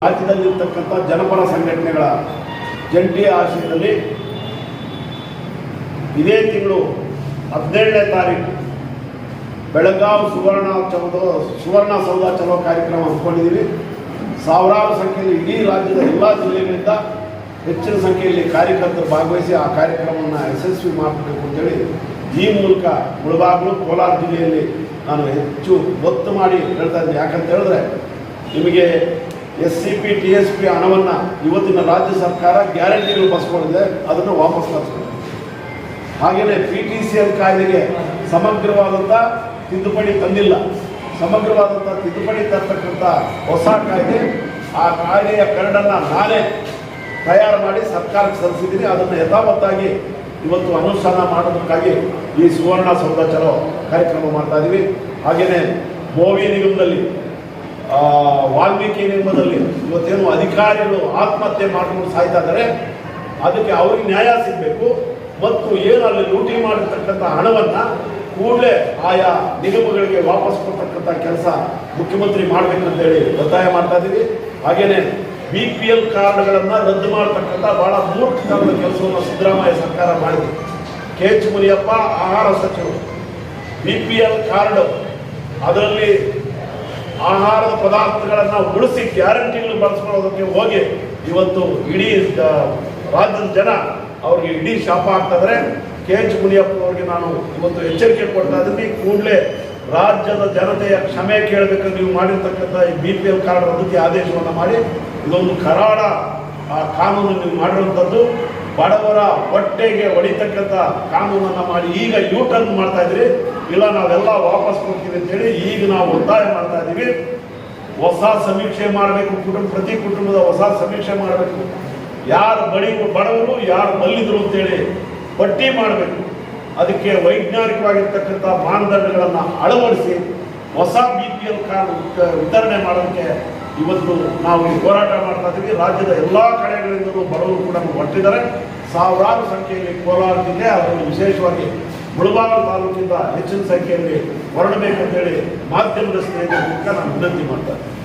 ರಾಜ್ಯದಲ್ಲಿರ್ತಕ್ಕಂಥ ಜನಪರ ಸಂಘಟನೆಗಳ ಜಂಟಿ ಆಶ್ರಯದಲ್ಲಿ ಇದೇ ತಿಂಗಳು 17ನೇ ತಾರೀಕು ಬೆಳಗಾವಿ ಸುವರ್ಣಸೌಧ ಚಲೋ ಕಾರ್ಯಕ್ರಮ ಹಮ್ಮಿಕೊಂಡಿದ್ದೀವಿ. ಸಾವಿರಾರು ಸಂಖ್ಯೆಯಲ್ಲಿ ಇಡೀ ರಾಜ್ಯದ ಎಲ್ಲ ಜಿಲ್ಲೆಗಳಿಂದ ಹೆಚ್ಚಿನ ಸಂಖ್ಯೆಯಲ್ಲಿ ಕಾರ್ಯಕರ್ತರು ಭಾಗವಹಿಸಿ ಆ ಕಾರ್ಯಕ್ರಮವನ್ನು ಯಶಸ್ವಿ ಮಾಡಬೇಕು ಅಂತೇಳಿ ಈ ಮೂಲಕ ಮುಳಬಾಗಿಲು ಕೋಲಾರ ಜಿಲ್ಲೆಯಲ್ಲಿ ನಾನು ಹೆಚ್ಚು ಒತ್ತು ಮಾಡಿ ಹೇಳ್ತಾ ಇದ್ದೀನಿ. ಯಾಕಂತ ಹೇಳಿದ್ರೆ ನಿಮಗೆ SCP TSP ಹಣವನ್ನು ಇವತ್ತಿನ ರಾಜ್ಯ ಸರ್ಕಾರ ಗ್ಯಾರಂಟಿಗಳು ಬಸ್ಕೊಂಡಿದೆ, ಅದನ್ನು ವಾಪಸ್ ತರಿಸ್ಕೊಂಡು ಹಾಗೆಯೇ PTCL ಕಾಯ್ದೆಗೆ ಸಮಗ್ರವಾದಂಥ ತಿದ್ದುಪಡಿ ತಂದಿಲ್ಲ. ಸಮಗ್ರವಾದಂಥ ತಿದ್ದುಪಡಿ ತರ್ತಕ್ಕಂಥ ಹೊಸ ಕಾಯ್ದೆ, ಆ ಕಾಯ್ದೆಯ ಕರಡನ್ನು ನಾನೇ ತಯಾರು ಮಾಡಿ ಸರ್ಕಾರಕ್ಕೆ ಸಲ್ಲಿಸಿದ್ದೀನಿ. ಅದನ್ನು ಯಥಾವತ್ತಾಗಿ ಇವತ್ತು ಅನುಷ್ಠಾನ ಮಾಡೋದಕ್ಕಾಗಿ ಈ ಸುವರ್ಣಸೌಧ ಚಲೋ ಕಾರ್ಯಕ್ರಮ ಮಾಡ್ತಾ ಇದ್ದೀವಿ. ಹಾಗೆಯೇ ಬೋವಿ ನಿಗಮದಲ್ಲಿ ವಾಲ್ಮೀಕಿ ನಿಗಮದಲ್ಲಿ ಇವತ್ತೇನು ಅಧಿಕಾರಿಗಳು ಆತ್ಮಹತ್ಯೆ ಮಾಡ್ಕೊಂಡು ಸಾಯ್ತಾ ಇದ್ದಾರೆ, ಅದಕ್ಕೆ ಅವ್ರಿಗೆ ನ್ಯಾಯ ಸಿಗಬೇಕು ಮತ್ತು ಏನು ಅಲ್ಲಿ ಲೂಟಿ ಮಾಡಿರ್ತಕ್ಕಂಥ ಹಣವನ್ನು ಕೂಡಲೇ ಆಯಾ ನಿಗಮಗಳಿಗೆ ವಾಪಸ್ ಕೊಡ್ತಕ್ಕಂಥ ಕೆಲಸ ಮುಖ್ಯಮಂತ್ರಿ ಮಾಡಬೇಕಂತೇಳಿ ಒತ್ತಾಯ ಮಾಡ್ತಾ ಇದ್ದೀವಿ. ಹಾಗೆಯೇ BPL ಕಾರ್ಡ್ಗಳನ್ನು ರದ್ದು ಮಾಡತಕ್ಕಂಥ ಭಾಳ ಮೂರ್ಖತನದ ಕೆಲಸವನ್ನು ಸಿದ್ದರಾಮಯ್ಯ ಸರ್ಕಾರ ಮಾಡಿದೆ. KH ಮುನಿಯಪ್ಪ ಆಹಾರ ಸಚಿವರು BPL ಕಾರ್ಡ್ ಅದರಲ್ಲಿ ಆಹಾರದ ಪದಾರ್ಥಗಳನ್ನು ಉಳಿಸಿ ಗ್ಯಾರಂಟಿಗಳು ಬಳಸ್ಕೊಳ್ಳೋದಕ್ಕೆ ಹೋಗಿ ಇವತ್ತು ಇಡೀ ರಾಜ್ಯದ ಜನ ಅವ್ರಿಗೆ ಇಡೀ ಶಾಪ ಆಗ್ತಾಯಿದ್ರೆ. KH ಮುನಿಯಪ್ಪ ಅವರಿಗೆ ನಾನು ಇವತ್ತು ಎಚ್ಚರಿಕೆ ಕೊಡ್ತಾ ಇದ್ದೀನಿ. ಕೂಡಲೇ ರಾಜ್ಯದ ಜನತೆಯ ಕ್ಷಮೆ ಕೇಳಬೇಕಂದ್ರೆ ನೀವು ಮಾಡಿರ್ತಕ್ಕಂಥ ಈ BPL ಕಾರ್ಡ್ ರದ್ದತಿ ಆದೇಶವನ್ನು ಮಾಡಿ ಇದೊಂದು ಕರಾಳ ಕಾನೂನು ನೀವು ಮಾಡಿರುವಂಥದ್ದು. ಬಡವರ ಹೊಟ್ಟೆಗೆ ಹೊಡಿತಕ್ಕಂಥ ಕಾನೂನನ್ನು ಮಾಡಿ ಈಗ ಟರ್ನ್ ಮಾಡ್ತಾ ಇದ್ರಿ. ಇಲ್ಲ ನಾವೆಲ್ಲ ವಾಪಸ್ ಕೊಡ್ತೀವಿ ಅಂತೇಳಿ ಈಗ ನಾವು ಒತ್ತಾಯ ಮಾಡ್ತಾ ಇದ್ದೀವಿ. ಹೊಸ ಸಮೀಕ್ಷೆ ಮಾಡಬೇಕು, ಪ್ರತಿ ಕುಟುಂಬದ ಹೊಸ ಸಮೀಕ್ಷೆ ಮಾಡಬೇಕು. ಯಾರು ಬಡವರು ಯಾರು ಬಲ್ಲಿದ್ರು ಅಂತೇಳಿ ಪಟ್ಟಿ ಮಾಡಬೇಕು. ಅದಕ್ಕೆ ವೈಜ್ಞಾನಿಕವಾಗಿರ್ತಕ್ಕಂಥ ಮಾನದಂಡಗಳನ್ನು ಅಳವಡಿಸಿ ಹೊಸ BPL ಕಾರ್ಡ್ ವಿತರಣೆ ಮಾಡೋದಕ್ಕೆ ಇವತ್ತು ನಾವು ಈ ಹೋರಾಟ ಮಾಡ್ತಾ ಇದ್ದೀವಿ. ರಾಜ್ಯದ ಎಲ್ಲ ಕಡೆಗಳಿಂದಲೂ ಬಡವರು ಕೂಡ ಹೊರಟಿದ್ದಾರೆ. ಸಾವಿರಾರು ಸಂಖ್ಯೆಯಲ್ಲಿ ಕೋಲಾರ ಜಿಲ್ಲೆ, ಅದರಲ್ಲಿ ವಿಶೇಷವಾಗಿ ಮುಳಬಾಗಿಲು ತಾಲೂಕಿಂದ ಹೆಚ್ಚಿನ ಸಂಖ್ಯೆಯಲ್ಲಿ ಹೊರಡಬೇಕಂತೇಳಿ ಮಾಧ್ಯಮದ ಸ್ನೇಹಿತರ ಮೂಲಕ ನಾನು ವಿನಂತಿ ಮಾಡ್ತಾ ಇದ್ದೀನಿ.